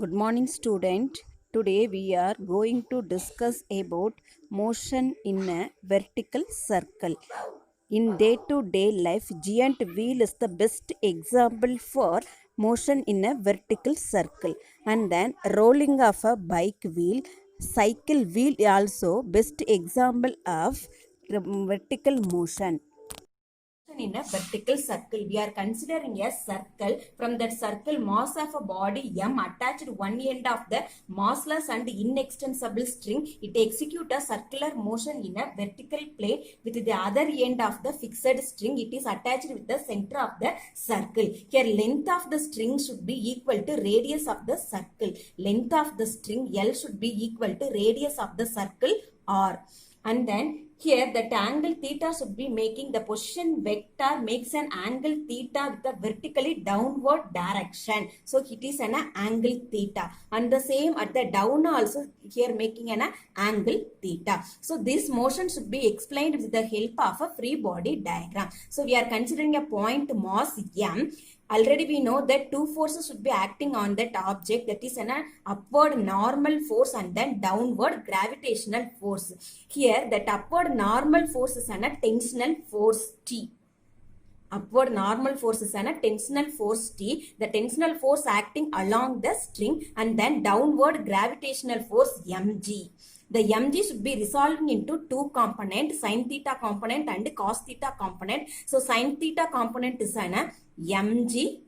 Good morning, student. Today we are going to discuss about motion in a vertical circle. In day-to-day life, giant wheel is the best example for motion in a vertical circle. And then rolling of a bike wheel, cycle wheel also best example of vertical motion. In a vertical circle, we are considering a circle. From that circle, mass of a body m attached one end of the massless and inextensible string, it execute a circular motion in a vertical plane with the other end of the fixed string, it is attached with the center of the circle. Here length of the string should be equal to radius of the circle. Length of the string L should be equal to radius of the circle R. And then here that angle theta should be making the position vector makes an angle theta with the vertically downward direction. So it is an angle theta, and the same at the down also here making an angle theta. So this motion should be explained with the help of a free body diagram. So we are considering a point mass m. Already we know that two forces should be acting on that object, that is an upward normal force and then downward gravitational force. Here that upward normal force is an tensional force T. Upward normal force is a tensional force T. The tensional force acting along the string, and then downward gravitational force mg. The mg should be resolving into two components, sin theta component and cos theta component. So sin theta component is an mg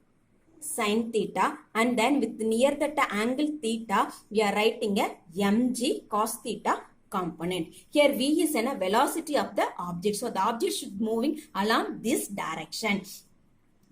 sin theta, and then with near that angle theta we are writing a mg cos theta component. Here v is a velocity of the object, so the object should be moving along this direction.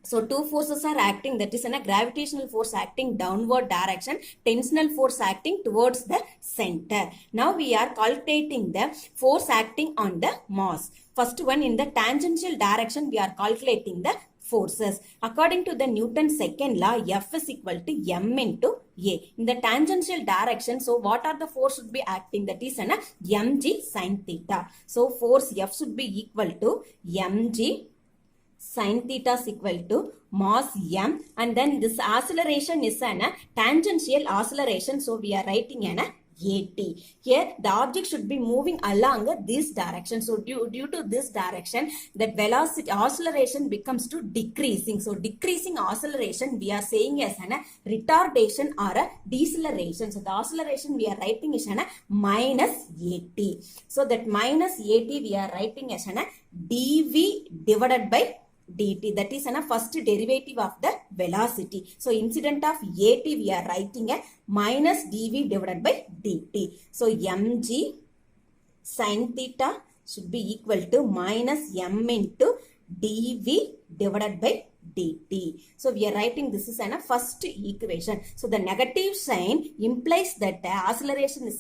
So two forces are acting, that is a gravitational force acting downward direction, tensional force acting towards the center. Now we are calculating the force acting on the mass. First one, in the tangential direction we are calculating the forces. According to the Newton's second law, F is equal to m into a. In the tangential direction, so what are the force should be acting? That is an mg sin theta. So force F should be equal to mg sin theta is equal to mass m, and then this acceleration is an tangential acceleration, so we are writing an at. Here the object should be moving along this direction, so due to this direction that velocity acceleration becomes to decreasing. So decreasing acceleration we are saying as an retardation or a deceleration. So the acceleration we are writing is an minus at. So that minus at we are writing as an dv divided by dt, that is a first derivative of the velocity. So incident of at we are writing a minus dv divided by dt. So mg sin theta should be equal to minus m into dv divided by dt. So we are writing this is a first equation. So the negative sign implies that the acceleration is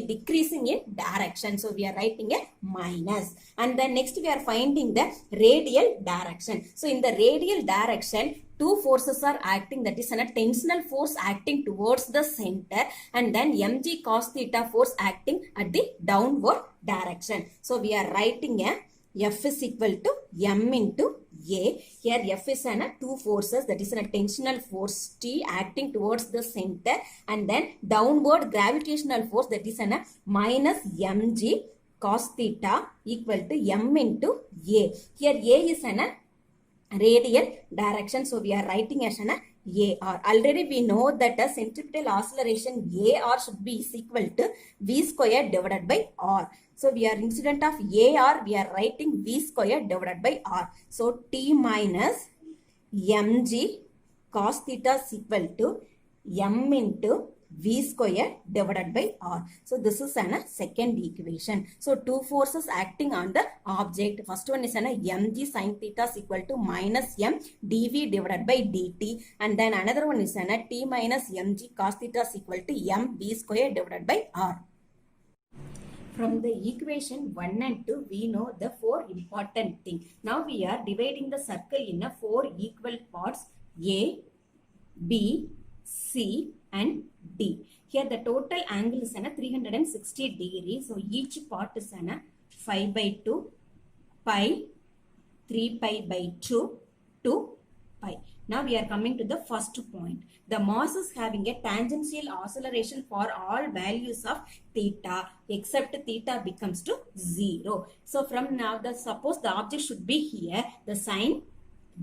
decreasing in direction. So we are writing a minus. And then next we are finding the radial direction. So in the radial direction, two forces are acting, that is a tensional force acting towards the center, and then mg cos theta force acting at the downward direction. So we are writing a F is equal to m into a. Here F is an two forces, that is a tensional force T acting towards the center, and then downward gravitational force, that is an minus mg cos theta equal to m into a. Here a is an radial direction, so we are writing as an AR. Already we know that a centripetal acceleration AR should be equal to V square divided by R. So we are incident of AR, we are writing V square divided by R. So T minus mg cos theta is equal to m into V square divided by R. So this is an second equation. So two forces acting on the object. First one is an mg sin theta is equal to minus m dv divided by dt, and then another one is an t minus mg cos theta is equal to m v square divided by R. From the equation 1 and 2, we know the four important things. Now we are dividing the circle in a four equal parts, A, B, C and D. Here the total angle is 360 degrees. So each part is 5 by 2, pi, 3 pi by 2, 2 pi. Now we are coming to the first point. The mass is having a tangential acceleration for all values of theta except theta becomes to 0. So from now, suppose the object should be here, the sign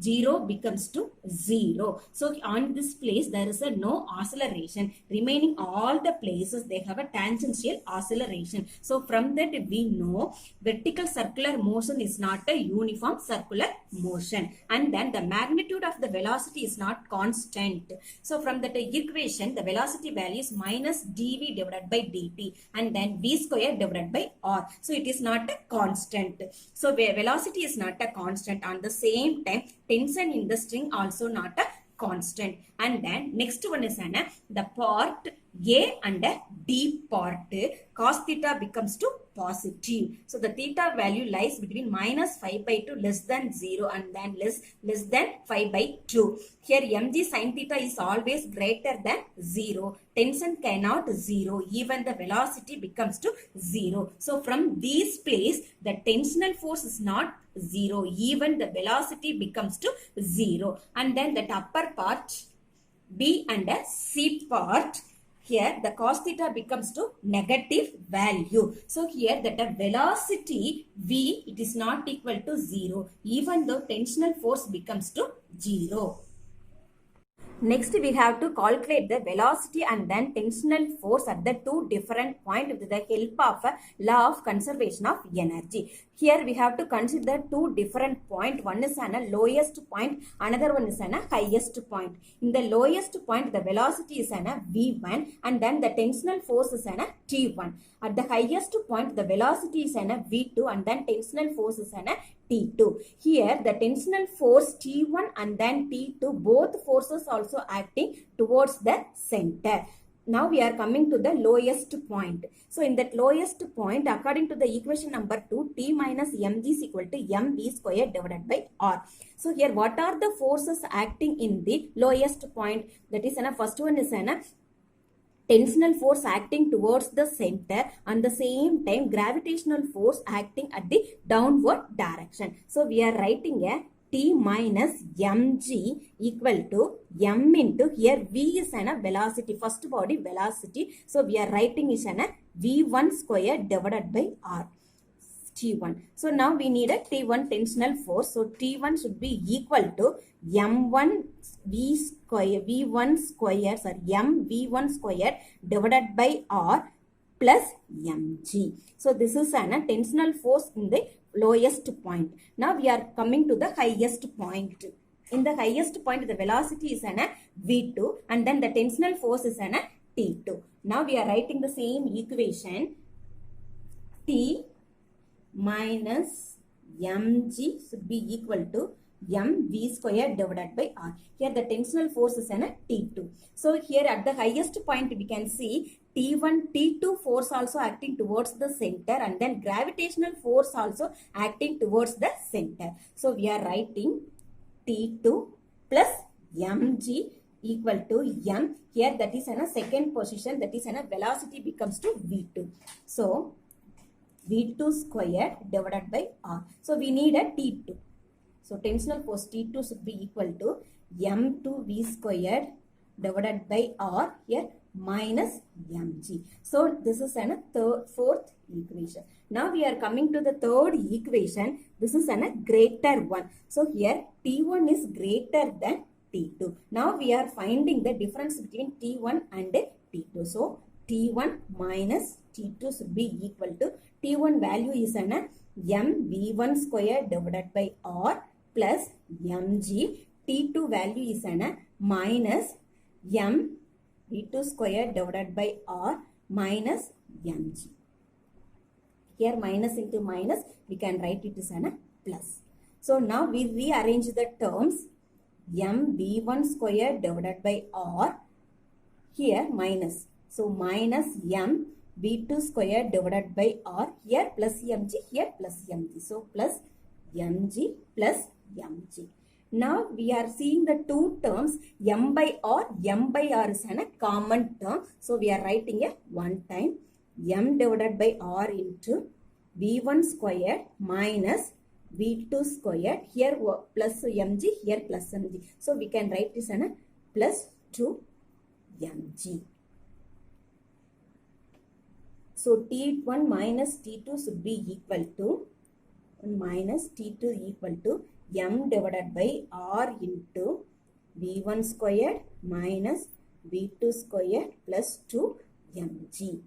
0 becomes to 0. So on this place there is a no acceleration. Remaining all the places they have a tangential acceleration. So from that we know vertical circular motion is not a uniform circular motion, and then the magnitude of the velocity is not constant. So from that equation the velocity value is minus dv divided by dt, and then v square divided by r. So it is not a constant. So velocity is not a constant. On the same time tension in the string also not a constant. And then next one is the part A and D part, cos theta becomes to positive. So the theta value lies between minus 5 by 2 less than 0 and then less than 5 by 2. Here mg sin theta is always greater than 0. Tension cannot 0. Even the velocity becomes to 0. So from this place the tensional force is not 0. Even the velocity becomes to 0. And then that upper part B and C part, here the cos theta becomes to negative value. So here that a velocity V, it is not equal to 0 even though tensional force becomes to 0. Next, we have to calculate the velocity and then tensional force at the two different points with the help of a law of conservation of energy. Here we have to consider two different points. One is an lowest point, another one is an highest point. In the lowest point, the velocity is an V1 and then the tensional force is an T1. At the highest point, the velocity is an V2 and then tensional force is an T2. Here the tensional force T1 and then T2, both forces also acting towards the center. Now we are coming to the lowest point. So in that lowest point, according to the equation number 2, T minus mg is equal to mv square divided by r. So here what are the forces acting in the lowest point? That is, first one is tensional force acting towards the center, and the same time gravitational force acting at the downward direction. So we are writing a T minus mg equal to m into, here V is a velocity, first body velocity. So we are writing is a V1 square divided by R. T1. So now we need a T1 tensional force. So T1 should be equal to M1 V square, V1 square, sorry, M V1 square divided by R plus mg. So this is a tensional force in the lowest point. Now we are coming to the highest point. In the highest point, the velocity is an V2 and then the tensional force is an T2. Now we are writing the same equation. T minus mg should be equal to mv square divided by r. Here the tensional force is an T2. So here at the highest point we can see T1, T2 force also acting towards the center and then gravitational force also acting towards the center. So we are writing T2 plus mg equal to m. Here that is in a second position, that is in a velocity becomes to V2. So V2 square divided by R. So we need a T2. So tensional force T2 should be equal to M2V squared divided by R, here minus mg. So this is a fourth equation. Now we are coming to the third equation. This is a greater one. So here T1 is greater than T2. Now we are finding the difference between T1 and T2. So T1 minus T2 should be equal to, T1 value is an mv1 square divided by R plus mg. T2 value is an minus mv2 square divided by R minus mg. Here minus into minus, we can write it as an plus. So now we rearrange the terms. mv1 square divided by R, here minus. So minus m V2 square divided by R, here plus mg, here plus mg. So plus mg plus mg. Now we are seeing the two terms, m by r is a common term. So we are writing a one time m divided by r into V1 square minus V2 squared, here plus mg, here plus mg. So we can write this as plus 2 mg. So T1 minus T2 should be equal to minus T2 equal to m divided by R into V1 squared minus V2 squared plus 2 mg.